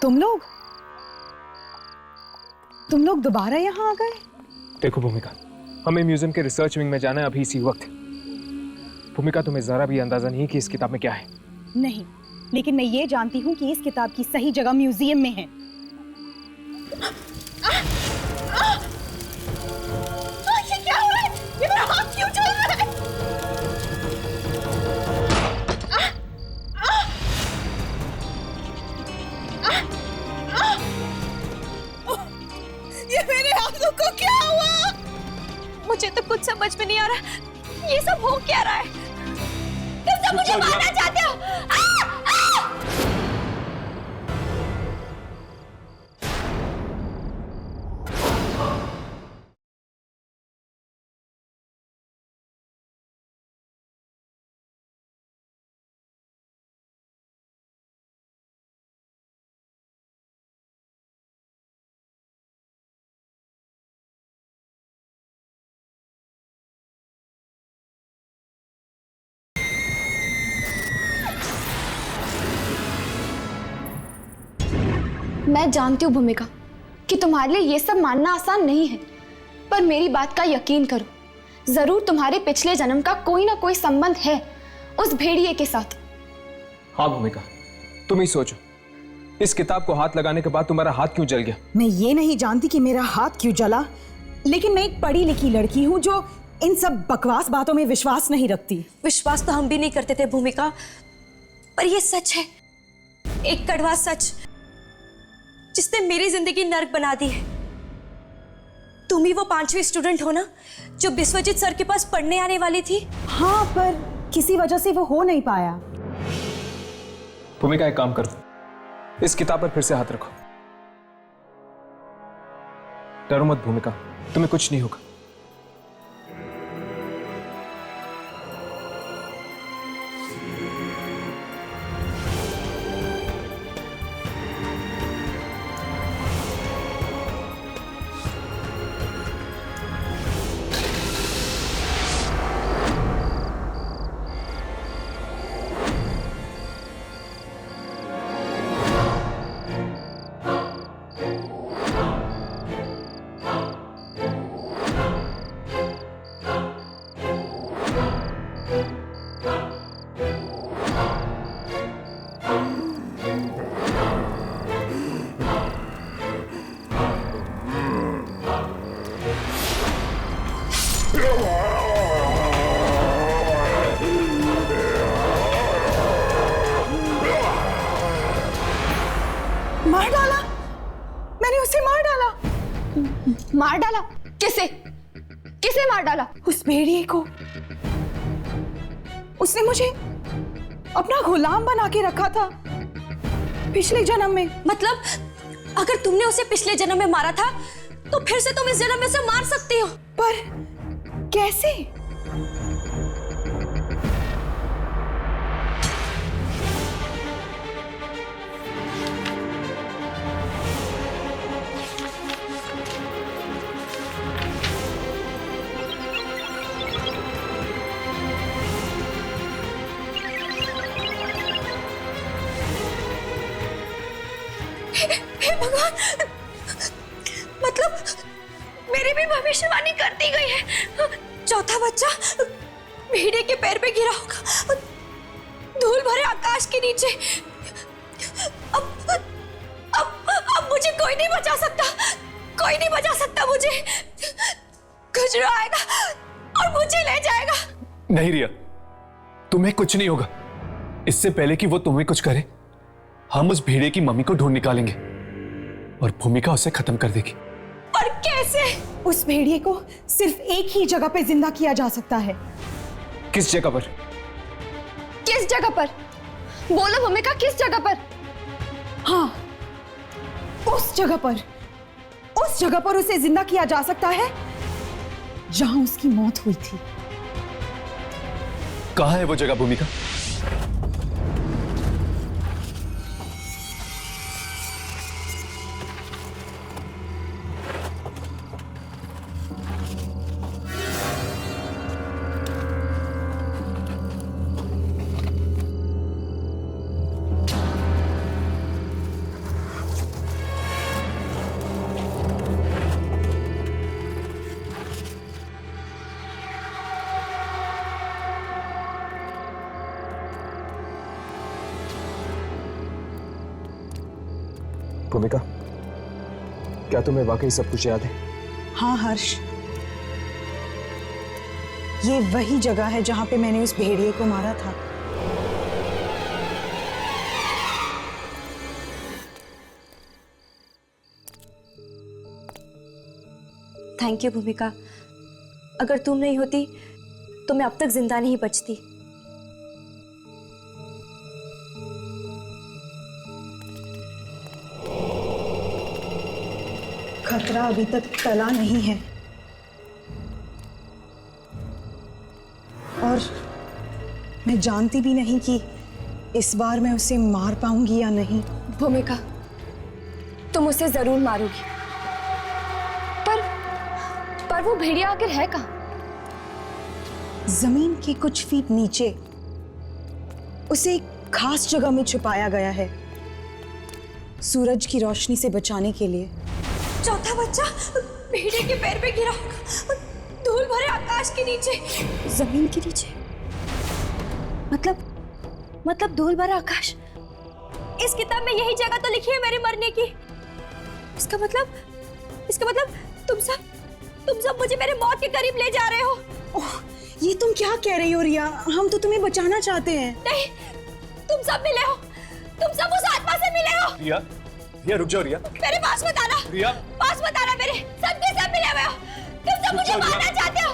तुम लोग दोबारा यहाँ आ गए? देखो भूमिका, हमें म्यूजियम के रिसर्च विंग में जाना है अभी इसी वक्त। भूमिका, तुम्हें जरा भी अंदाजा नहीं कि इस किताब में क्या है। नहीं, लेकिन मैं ये जानती हूँ कि इस किताब की सही जगह म्यूजियम में है। ये क्या हो रहा है? ये मेरा हाथ क्यों चल रहा है? ये मेरे हाथों को क्या हुआ? मुझे तो कुछ समझ में नहीं आ रहा, ये सब हो क्या रहा है? तुम सब मुझे मारना चाहते हो? मैं जानती हूँ भूमिका कि तुम्हारे लिए ये सब मानना आसान नहीं है, पर मेरी बात का यकीन करो, जरूर तुम्हारे पिछले जन्म का कोई ना कोई संबंध है उस भेड़िए के साथ। हाँ भूमिका, तुम ही सोचो, इस किताब को हाथ लगाने के बाद तुम्हारा हाथ क्यों जल गया? मैं ये नहीं जानती कि मेरा हाथ क्यों जला, लेकिन मैं एक पढ़ी लिखी लड़की हूँ जो इन सब बकवास बातों में विश्वास नहीं रखती। विश्वास तो हम भी नहीं करते थे भूमिका, पर ये सच है, एक कड़वा सच जिसने मेरी जिंदगी नर्क बना दी है। तुम ही वो 5वीं स्टूडेंट हो ना जो विश्वजीत सर के पास पढ़ने आने वाली थी? हाँ, पर किसी वजह से वो हो नहीं पाया। भूमिका, एक काम करो, इस किताब पर फिर से हाथ रखो। डरो मत भूमिका, तुम्हें कुछ नहीं होगा। मार डाला? मैंने उसे मार डाला। मार डाला? किसे? किसे मार डाला? उस भेड़िए को। उसने मुझे अपना गुलाम बना के रखा था पिछले जन्म में। मतलब अगर तुमने उसे पिछले जन्म में मारा था तो फिर से तुम इस जन्म में से मार सकती हो। पर कैसे? हे भगवान, मतलब मेरी भी भविष्यवाणी कर दी गई है। चौथा बच्चा भेड़िए के पैर पे गिरा होगा, धूल नीचे। अब मुझे कोई नहीं बचा सकता, कोई नहीं बचा सकता मुझे। खुजरो आएगा और मुझे ले जाएगा। नहीं रिया, तुम्हें कुछ नहीं होगा। इससे पहले कि वो तुम्हें कुछ करे, हम उस भेड़िए की मम्मी को ढूंढ निकालेंगे और भूमिका उसे खत्म कर देगी। पर कैसे? उस भेड़िए को सिर्फ एक ही जगह पे जिंदा किया जा सकता है। किस जगह पर? किस जगह पर? बोलो भूमिका, किस जगह पर? हाँ, उस जगह पर, उस जगह पर उसे जिंदा किया जा सकता है जहां उसकी मौत हुई थी। कहां है वो जगह भूमिका? भूमिका, क्या तुम्हें वाकई सब कुछ याद है? हाँ हर्ष, ये वही जगह है जहां पे मैंने उस भेड़िए को मारा था। थैंक यू भूमिका, अगर तुम नहीं होती तो मैं अब तक जिंदा नहीं बचती। खतरा अभी तक टला नहीं है और मैं जानती भी नहीं कि इस बार मैं उसे मार पाऊंगी या नहीं। भूमिका, तुम उसे जरूर मारोगी, पर वो भेड़िया आखिर है कहाँ? जमीन के कुछ फीट नीचे उसे एक खास जगह में छुपाया गया है, सूरज की रोशनी से बचाने के लिए। चौथा बच्चा भेड़िए के पैर पे गिरा होगा, धूल भरे आकाश के नीचे। जमीन के नीचे? मतलब धूल भरा आकाश? इस किताब में यही जगह तो लिखी है मेरे मरने की। इसका मतलब तुम सब मुझे मेरे मौत के करीब ले जा रहे हो। ओह, ये तुम क्या कह रही हो रिया? हम तो तुम्हें बचाना चाहते हैं। नहीं, तुम सब मिले हो, तुम सब उस आत्मा से मिले हो। रिया, रिया रुक जाओ रिया। मेरे पास मत आना। रिया, पास मत आना मेरे। सब के सब मिले हुए हो, तुम सब मुझे मारना चाहते हो।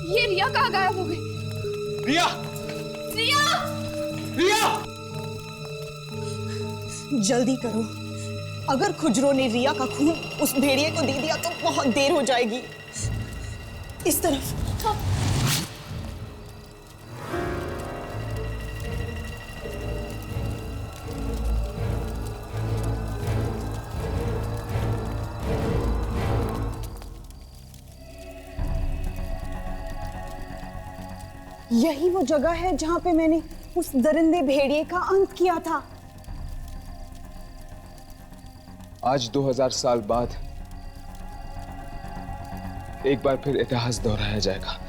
ये रिया कहाँ गायब हो गई? रिया! रिया! रिया! जल्दी करो, अगर खुजरो ने रिया का खून उस भेड़िए को दे दिया तो बहुत देर हो जाएगी। इस तरफ। यही वो जगह है जहां पे मैंने उस दरिंदे भेड़िए का अंत किया था। आज 2000 साल बाद एक बार फिर इतिहास दोहराया जाएगा।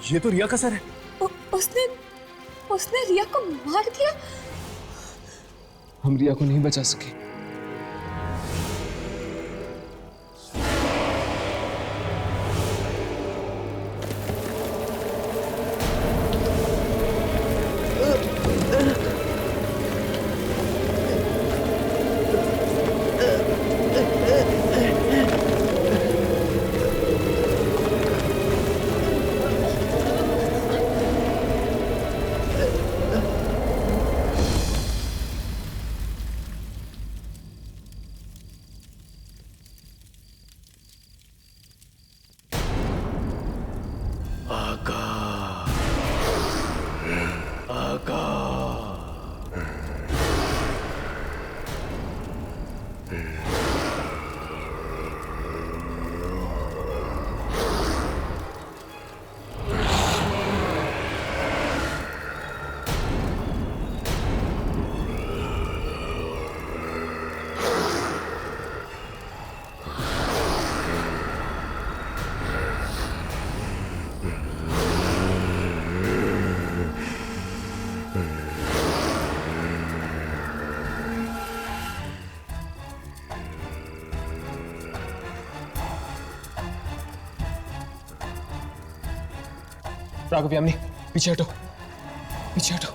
ये तो रिया का सर है। उसने रिया को मार दिया। हम रिया को नहीं बचा सके। राघव, यामिनी, पीछे हटो, पीछे हटो।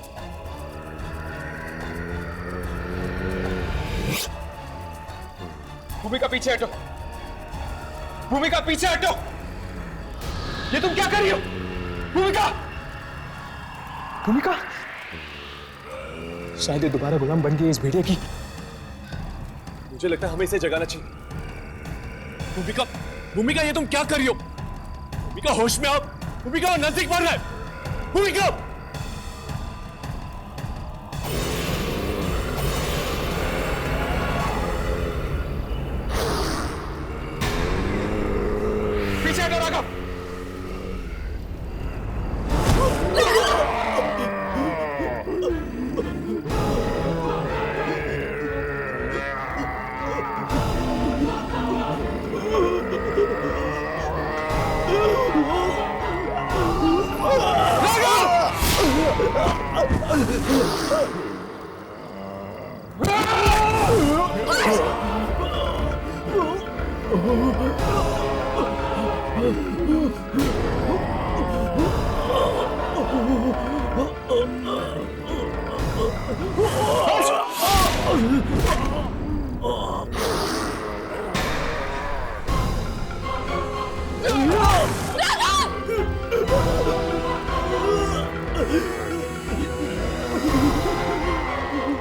भूमिका पीछे हटो, भूमिका पीछे हटो। ये तुम क्या कर रही हो? भूमिका, भूमिका। शायद ये दोबारा गुलाम बन गई इस भेड़िए की। मुझे लगता है हमें इसे जगाना चाहिए। भूमिका, भूमिका, ये तुम क्या कर रही हो? भूमिका, होश में आओ। भूमिका, नजदीक बढ़ रहा है। भूमिका, पीछे हटो राघव।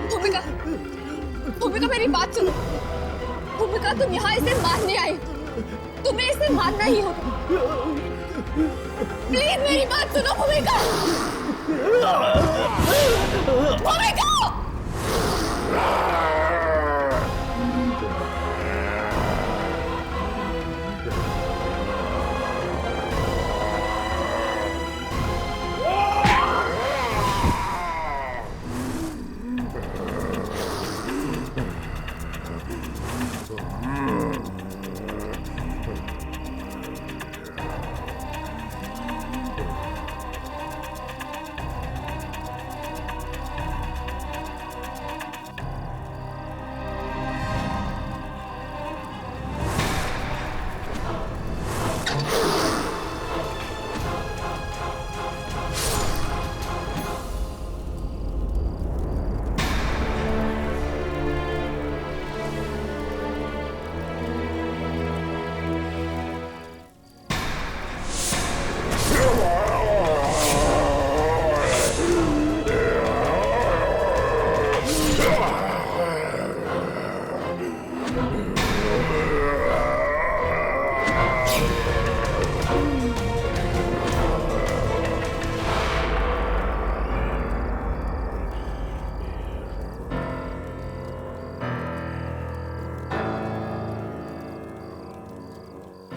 भूमिका, भूमिका मेरी बात सुनो। भूमिका, तुम यहाँ इसे मारने आई, तुम्हें इसे मारना ही होगा। प्लीज मेरी बात सुनो भूमिका। भूमिका,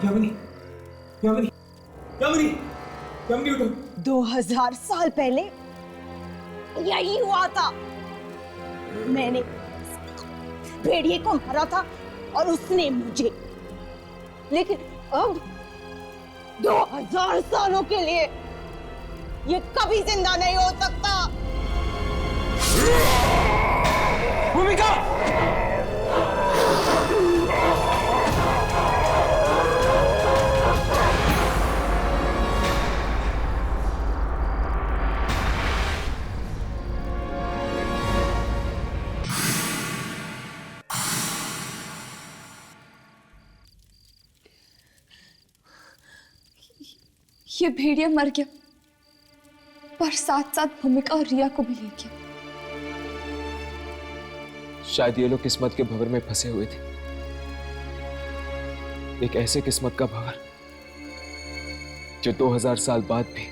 यामिनी, यामिनी, यामिनी, यामिनी उठो। 2000 साल पहले यही हुआ था। मैंने भेड़िए को मारा था और उसने मुझे। लेकिन अब 2000 सालों के लिए ये कभी जिंदा नहीं हो सकता। भूमिका! ये भेड़िया मर गया, पर साथ साथ भूमिका और रिया को भी ले गया। शायद ये लोग किस्मत के भंवर में फंसे हुए थे, एक ऐसे किस्मत का भंवर जो 2000 साल बाद भी